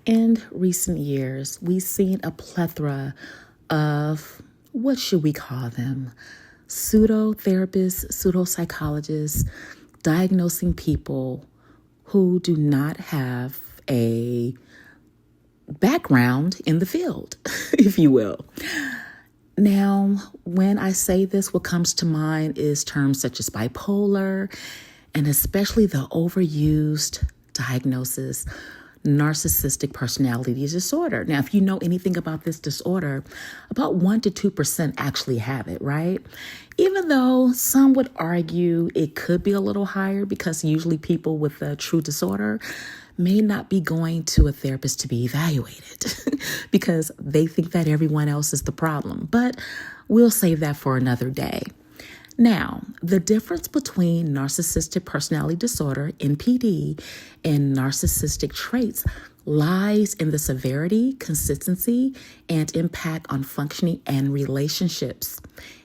In recent years, we've seen a plethora of, what should we call them? Pseudo-therapists, pseudo-psychologists diagnosing people who do not have a background in the field, if you will. Now, when I say this, what comes to mind is terms such as bipolar, and especially the overused diagnosis, narcissistic personality disorder. Now, if you know anything about this disorder, about 1% to 2% actually have it, right? Even though some would argue it could be a little higher because usually people with a true disorder may not be going to a therapist to be evaluated because they think that everyone else is the problem. But we'll save that for another day. Now, the difference between narcissistic personality disorder, NPD, and narcissistic traits lies in the severity, consistency, and impact on functioning and relationships.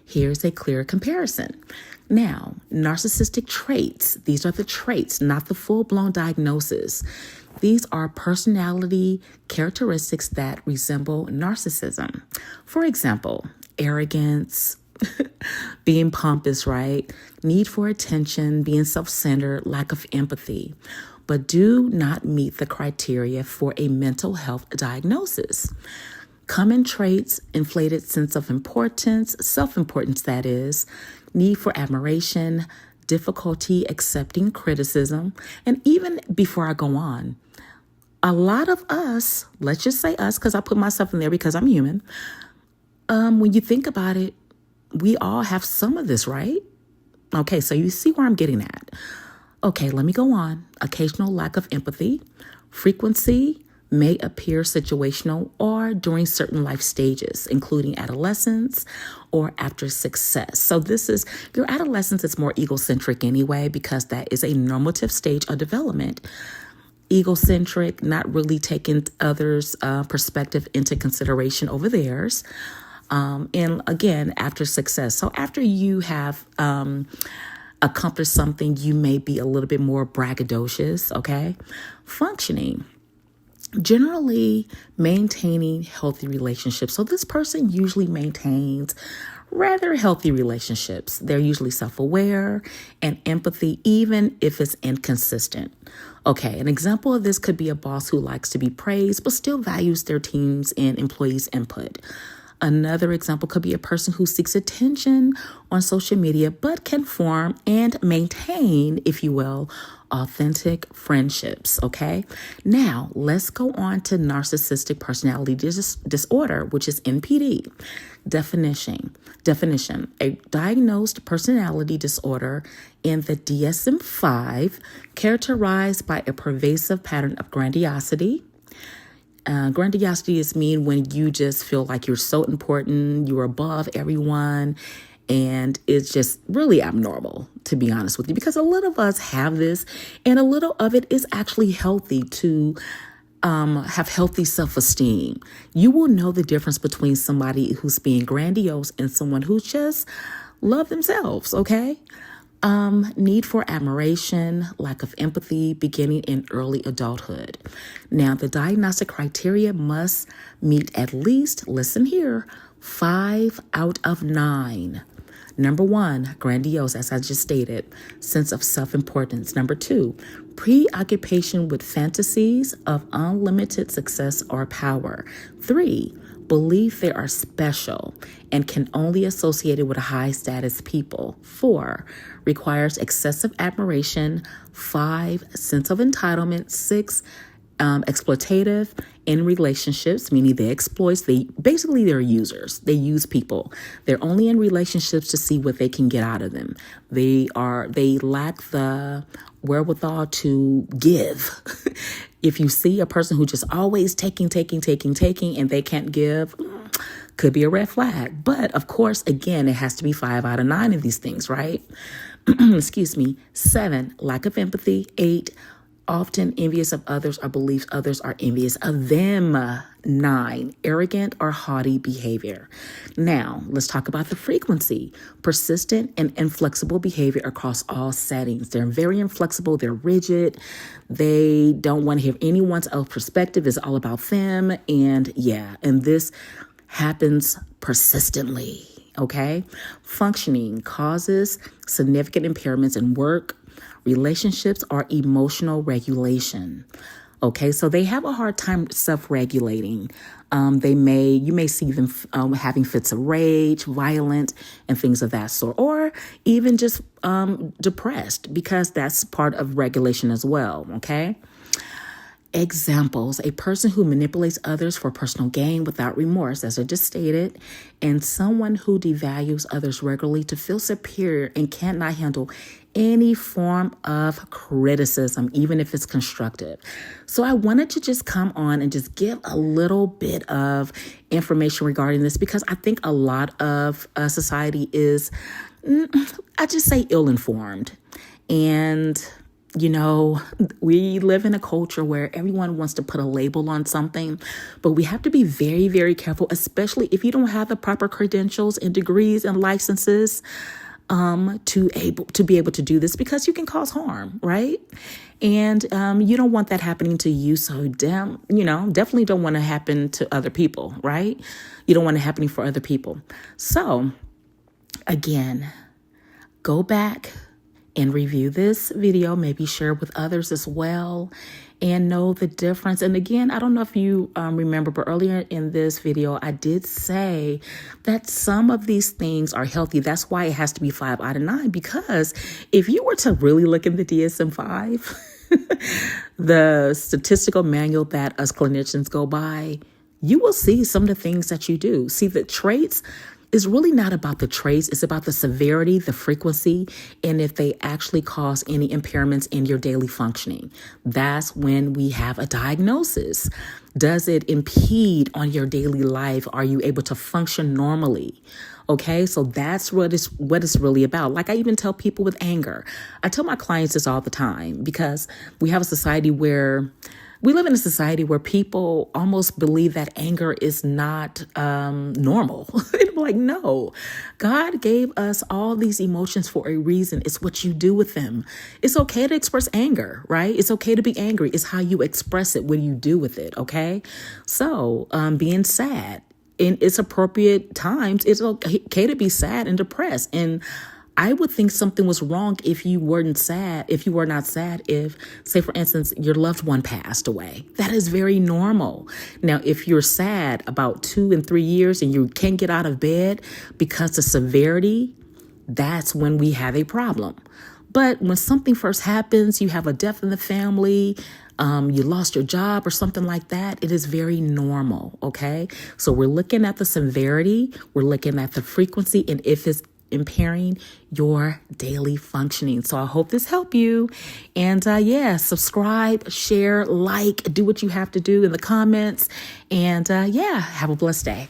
Here's a clear comparison. Now, narcissistic traits, these are the traits, not the full-blown diagnosis. These are personality characteristics that resemble narcissism. For example, arrogance, being pompous, right? Need for attention, being self-centered, lack of empathy, but do not meet the criteria for a mental health diagnosis. Common traits: inflated sense of importance, self-importance that is, need for admiration, difficulty accepting criticism. And even before I go on, a lot of us, let's just say us, because I put myself in there because I'm human. When you think about it, we all have some of this, right? Okay, so you see where I'm getting at. Okay, let me go on. Occasional lack of empathy. Frequency may appear situational or during certain life stages, including adolescence or after success. So this is, your adolescence is more egocentric anyway, because that is a normative stage of development. Egocentric, not really taking others' perspective into consideration over theirs. And again, after success. So after you have accomplished something, you may be a little bit more braggadocious, okay? Functioning. Generally maintaining healthy relationships. So this person usually maintains rather healthy relationships. They're usually self-aware and empathy, even if it's inconsistent. Okay, an example of this could be a boss who likes to be praised, but still values their teams and employees' input. Another example could be a person who seeks attention on social media, but can form and maintain, if you will, authentic friendships. Okay. Now let's go on to narcissistic personality disorder, which is NPD. Definition: a diagnosed personality disorder in the DSM-5 characterized by a pervasive pattern of grandiosity. Grandiosity is mean when you just feel like you're so important, you're above everyone, and it's just really abnormal, to be honest with you, because a lot of us have this, and a little of it is actually healthy to have healthy self-esteem. You will know the difference between somebody who's being grandiose and someone who just love themselves, okay? Need for admiration, lack of empathy, beginning in early adulthood. Now, the diagnostic criteria must meet at least, listen here, 5 out of 9. Number 1, grandiose, as I just stated, sense of self-importance. Number 2, preoccupation with fantasies of unlimited success or power. 3, believe they are special and can only associate it with high status people. 4, requires excessive admiration. 5, sense of entitlement. 6, exploitative in relationships, meaning they're users. They use people. They're only in relationships to see what they can get out of them. They lack the wherewithal to give. If you see a person who just always taking, and they can't give, could be a red flag. But of course, again, it has to be 5 out of 9 of these things, right? Excuse me. 7, lack of empathy. 8, Often envious of others or believes others are envious of them. 9, arrogant or haughty behavior. Now, let's talk about the frequency. Persistent and inflexible behavior across all settings. They're very inflexible. They're rigid. They don't want to hear anyone else's perspective. It's all about them. And this happens persistently. Okay. Functioning causes significant impairments in work, relationships, or emotional regulation. Okay, so they have a hard time self-regulating. You may see them having fits of rage, violent, and things of that sort, or even just depressed, because that's part of regulation as well. Okay. Examples: a person who manipulates others for personal gain without remorse, as I just stated, and someone who devalues others regularly to feel superior and cannot handle any form of criticism, even if it's constructive. So I wanted to just come on and just give a little bit of information regarding this, because I think a lot of society is, I just say, ill-informed. And we live in a culture where everyone wants to put a label on something, but we have to be very, very careful, especially if you don't have the proper credentials and degrees and licenses to be able to do this, because you can cause harm, right? And you don't want that happening to you. So definitely don't want to happen to other people, right? You don't want it happening for other people. So again, go back and review this video, maybe share with others as well, and know the difference. And again, I don't know if you remember, but earlier in this video, I did say that some of these things are healthy. That's why it has to be 5 out of 9, because if you were to really look in the DSM-5, the statistical manual that us clinicians go by, you will see some of the things that you do. See, the traits is really not about the traits. It's about the severity, the frequency, and if they actually cause any impairments in your daily functioning. That's when we have a diagnosis. Does it impede on your daily life? Are you able to function normally? Okay, so that's what it's really about. Like I even tell people with anger. I tell my clients this all the time, because we live in a society where people almost believe that anger is not normal. I'm like, no, God gave us all these emotions for a reason. It's what you do with them. It's okay to express anger, right? It's okay to be angry. It's how you express it, what you do with it, okay? So being sad in its appropriate times, it's okay to be sad and depressed. And I would think something was wrong if you were not sad, if, say, for instance, your loved one passed away. That is very normal. Now, if you're sad about 2 and 3 years and you can't get out of bed because of severity, that's when we have a problem. But when something first happens, you have a death in the family, you lost your job or something like that, it is very normal, okay? So we're looking at the severity, we're looking at the frequency, and if it's impairing your daily functioning. So I hope this helped you. And subscribe, share, like, do what you have to do in the comments. And have a blessed day.